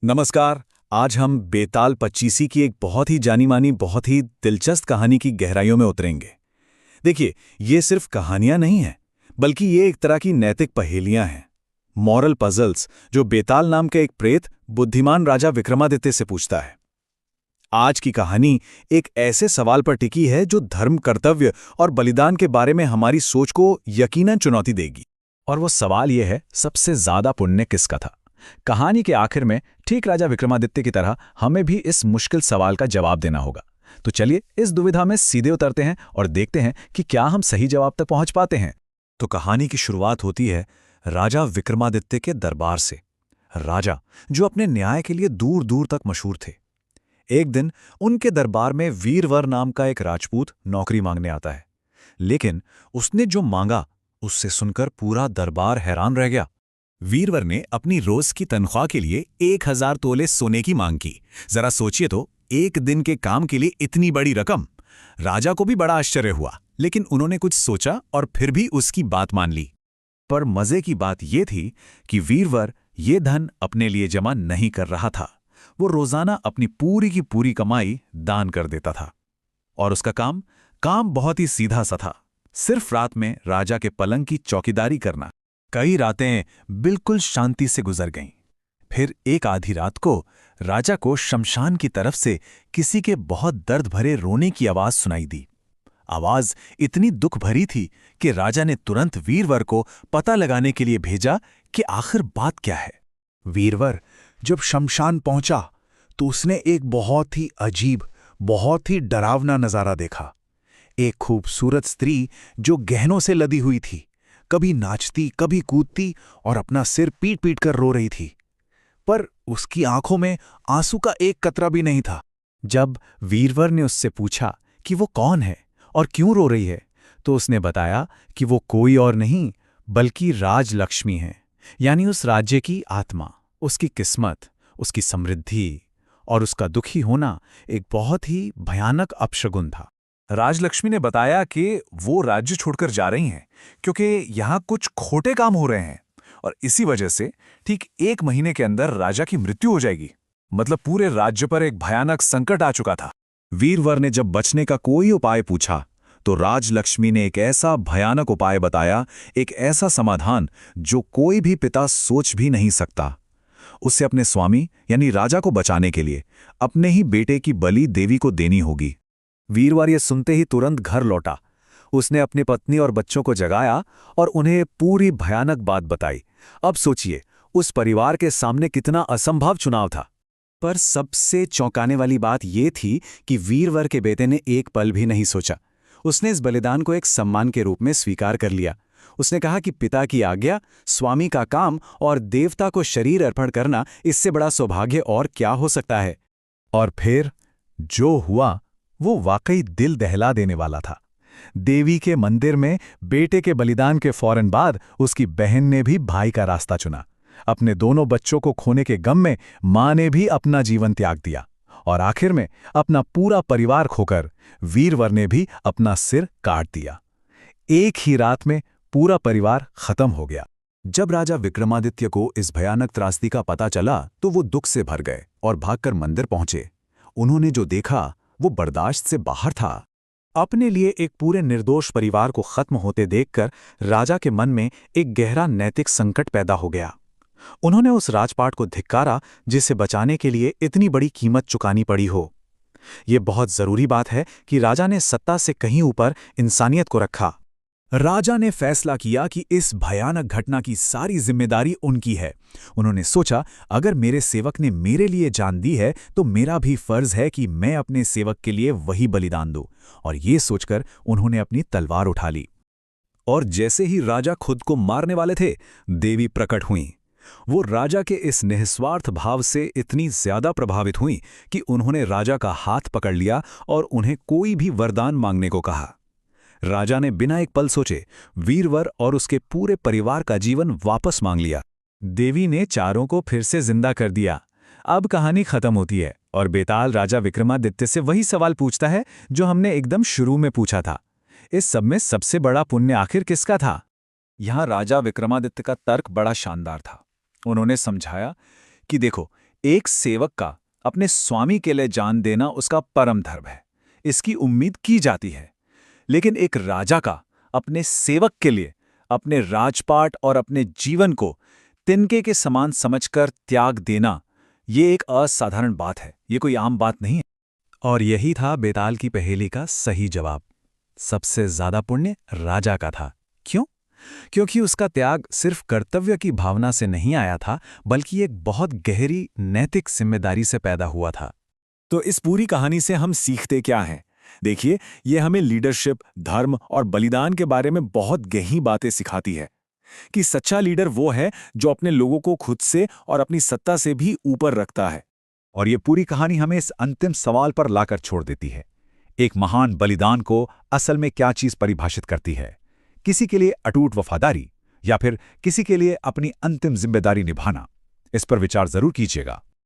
नमस्कार। आज हम बेताल पच्चीसी की एक बहुत ही जानी-मानी, बहुत ही दिलचस्प कहानी की गहराइयों में उतरेंगे। देखिए, ये सिर्फ कहानियां नहीं हैं, बल्कि ये एक तरह की नैतिक पहेलियां हैं। मॉरल पजल्स जो बेताल नाम के एक प्रेत बुद्धिमान राजा विक्रमादित्य से पूछता है। आज की कहानी एक ऐसे सवाल पर टिकी है जो धर्म, कर्तव्य और बलिदान के बारे में हमारी सोच को यकीनन चुनौती देगी। और वो सवाल ये है, सबसे ज्यादा पुण्य किसका था। कहानी के आखिर में ठीक राजा विक्रमादित्य की तरह हमें भी इस मुश्किल सवाल का जवाब देना होगा। तो चलिए इस दुविधा में सीधे उतरते हैं और देखते हैं कि क्या हम सही जवाब तक पहुंच पाते हैं। तो कहानी की शुरुआत होती है राजा विक्रमादित्य के दरबार से। राजा जो अपने न्याय के लिए दूर दूर तक मशहूर थे। एक दिन उनके दरबार में वीरवर नाम का एक राजपूत नौकरी मांगने आता है। लेकिन उसने जो मांगा उससे सुनकर पूरा दरबार हैरान रह गया। वीरवर ने अपनी रोज की तनख्वाह के लिए 1000 तोले सोने की मांग की। जरा सोचिए तो, एक दिन के काम के लिए इतनी बड़ी रकम। राजा को भी बड़ा आश्चर्य हुआ, लेकिन उन्होंने कुछ सोचा और फिर भी उसकी बात मान ली। पर मजे की बात यह थी कि वीरवर ये धन अपने लिए जमा नहीं कर रहा था। वो रोजाना अपनी पूरी की पूरी कमाई दान कर देता था। और उसका काम बहुत ही सीधा सा था। सिर्फ रात में राजा के पलंग की चौकीदारी करना। कई रातें बिल्कुल शांति से गुजर गईं। फिर एक आधी रात को राजा को शमशान की तरफ से किसी के बहुत दर्द भरे रोने की आवाज सुनाई दी। आवाज इतनी दुख भरी थी कि राजा ने तुरंत वीरवर को पता लगाने के लिए भेजा कि आखिर बात क्या है। वीरवर जब शमशान पहुंचा तो उसने एक बहुत ही अजीब, बहुत ही डरावना नजारा देखा। एक खूबसूरत स्त्री जो गहनों से लदी हुई थी, कभी नाचती, कभी कूदती और अपना सिर पीट पीट कर रो रही थी। पर उसकी आंखों में आंसू का एक कतरा भी नहीं था। जब वीरवर ने उससे पूछा कि वो कौन है और क्यों रो रही है, तो उसने बताया कि वो कोई और नहीं बल्कि राजलक्ष्मी है, यानी उस राज्य की आत्मा, उसकी किस्मत, उसकी समृद्धि। और उसका दुखी होना एक बहुत ही भयानक अपशगुन था। राजलक्ष्मी ने बताया कि वो राज्य छोड़कर जा रही हैं क्योंकि यहाँ कुछ खोटे काम हो रहे हैं और इसी वजह से ठीक 1 महीने के अंदर राजा की मृत्यु हो जाएगी। मतलब पूरे राज्य पर एक भयानक संकट आ चुका था। वीरवर ने जब बचने का कोई उपाय पूछा तो राजलक्ष्मी ने एक ऐसा भयानक उपाय बताया, एक ऐसा समाधान जो कोई भी पिता सोच भी नहीं सकता। उसे अपने स्वामी यानी राजा को बचाने के लिए अपने ही बेटे की बलि देवी को देनी होगी। वीरवर ये सुनते ही तुरंत घर लौटा। उसने अपनी पत्नी और बच्चों को जगाया और उन्हें पूरी भयानक बात बताई। अब सोचिए, उस परिवार के सामने कितना असंभव चुनाव था। पर सबसे चौंकाने वाली बात यह थी कि वीरवर के बेटे ने एक पल भी नहीं सोचा। उसने इस बलिदान को एक सम्मान के रूप में स्वीकार कर लिया। उसने कहा कि पिता की आज्ञा, स्वामी का काम और देवता को शरीर अर्पण करना, इससे बड़ा सौभाग्य और क्या हो सकता है। और फिर जो हुआ वो वाकई दिल दहला देने वाला था। देवी के मंदिर में बेटे के बलिदान के फौरन बाद उसकी बहन ने भी भाई का रास्ता चुना। अपने दोनों बच्चों को खोने के गम में मां ने भी अपना जीवन त्याग दिया और आखिर में अपना पूरा परिवार खोकर वीरवर ने भी अपना सिर काट दिया। एक ही रात में पूरा परिवार खत्म हो गया। जब राजा विक्रमादित्य को इस भयानक त्रासदी का पता चला तो वो दुख से भर गए और भागकर मंदिर पहुंचे। उन्होंने जो देखा वो बर्दाश्त से बाहर था। अपने लिए एक पूरे निर्दोष परिवार को खत्म होते देखकर राजा के मन में एक गहरा नैतिक संकट पैदा हो गया। उन्होंने उस राजपाट को धिक्कारा जिसे बचाने के लिए इतनी बड़ी कीमत चुकानी पड़ी हो। ये बहुत जरूरी बात है कि राजा ने सत्ता से कहीं ऊपर इंसानियत को रखा। राजा ने फैसला किया कि इस भयानक घटना की सारी जिम्मेदारी उनकी है। उन्होंने सोचा, अगर मेरे सेवक ने मेरे लिए जान दी है तो मेरा भी फर्ज है कि मैं अपने सेवक के लिए वही बलिदान दूं। और ये सोचकर उन्होंने अपनी तलवार उठा ली। और जैसे ही राजा खुद को मारने वाले थे, देवी प्रकट हुईं। वो राजा के इस निस्वार्थ भाव से इतनी ज्यादा प्रभावित हुईं कि उन्होंने राजा का हाथ पकड़ लिया और उन्हें कोई भी वरदान मांगने को कहा। राजा ने बिना एक पल सोचे वीरवर और उसके पूरे परिवार का जीवन वापस मांग लिया। देवी ने चारों को फिर से जिंदा कर दिया। अब कहानी खत्म होती है और बेताल राजा विक्रमादित्य से वही सवाल पूछता है जो हमने एकदम शुरू में पूछा था। इस सब में सबसे बड़ा पुण्य आखिर किसका था? यहाँ राजा विक्रमादित्य का तर्क बड़ा शानदार था। उन्होंने समझाया कि देखो, एक सेवक का अपने स्वामी के लिए जान देना उसका परम धर्म है, इसकी उम्मीद की जाती है। लेकिन एक राजा का अपने सेवक के लिए अपने राजपाट और अपने जीवन को तिनके के समान समझकर त्याग देना, ये एक असाधारण बात है, ये कोई आम बात नहीं है। और यही था बेताल की पहेली का सही जवाब। सबसे ज्यादा पुण्य राजा का था। क्यों? क्योंकि उसका त्याग सिर्फ कर्तव्य की भावना से नहीं आया था, बल्कि एक बहुत गहरी नैतिक जिम्मेदारी से पैदा हुआ था। तो इस पूरी कहानी से हम सीखते क्या हैं? देखिए, ये हमें लीडरशिप, धर्म और बलिदान के बारे में बहुत गहरी बातें सिखाती है कि सच्चा लीडर वो है जो अपने लोगों को खुद से और अपनी सत्ता से भी ऊपर रखता है। और ये पूरी कहानी हमें इस अंतिम सवाल पर लाकर छोड़ देती है, एक महान बलिदान को असल में क्या चीज परिभाषित करती है? किसी के लिए अटूट वफादारी या फिर किसी के लिए अपनी अंतिम जिम्मेदारी निभाना? इस पर विचार जरूर कीजिएगा।